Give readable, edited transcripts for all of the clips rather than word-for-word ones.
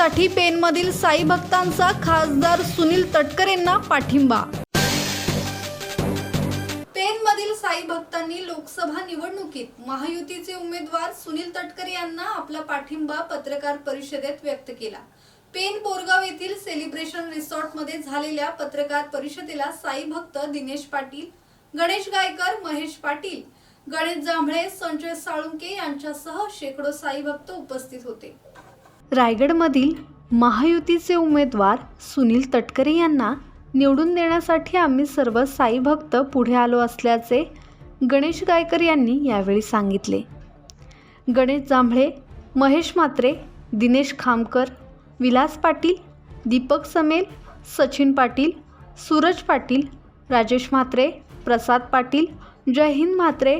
निवडणुकीसाठी पेनमधील साई भक्तांचा खासदार सुनील तटकरे यांना पाठिंबा। पेनमधील साई भक्तांनी लोकसभा निवडणुकीत महायुतीचे उमेदवार सुनील तटकरे यांना आपला पाठिंबा पत्रकार परिषदेत व्यक्त केला। पेन बोरगाव येथील सेलिब्रेशन रिसॉर्ट मध्ये झालेल्या पत्रकार परिषदेला साई भक्त दिनेश पाटील, गणेश गायकर, महेश पाटील, गणेश जांभळे, संजय साळुंके यांच्यासह शेकडो साई भक्त उपस्थित होते। रायगडमधील महायुतीचे उमेदवार सुनील तटकरे यांना निवडून देण्यासाठी आम्ही सर्व साई भक्त पुढे आलो असल्याचे गणेश गायकर यांनी यावेळी सांगितले। गणेश जांभळे, महेश म्हात्रे, दिनेश खामकर, विलास पाटील, दीपक समेल, सचिन पाटील, सूरज पाटील, राजेश म्हात्रे, प्रसाद पाटील, जय हिंद म्हात्रे,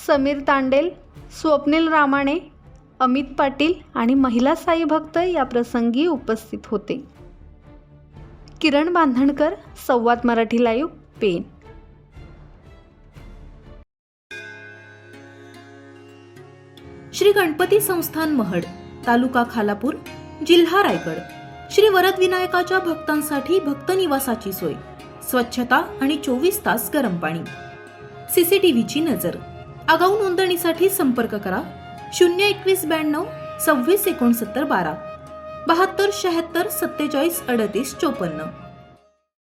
समीर तांडेल, स्वप्नील रामाणे, अमित पाटील आणि महिला साई भक्त या प्रसंगी उपस्थित होते। किरण बांधणकर, संवाद मराठी लाईव्ह, पेन। श्री गणपती संस्थान महड, तालुका खालापूर, जिल्हा रायगड। श्री वरद विनायकाच्या भक्तांसाठी भक्त निवासाची सोय, स्वच्छता आणि 24 तास गरम पाणी, सीसीटीव्हीची नजर। आगाऊ नोंदणीसाठी संपर्क करा 02192 26 69 12 72 76 47 38 54।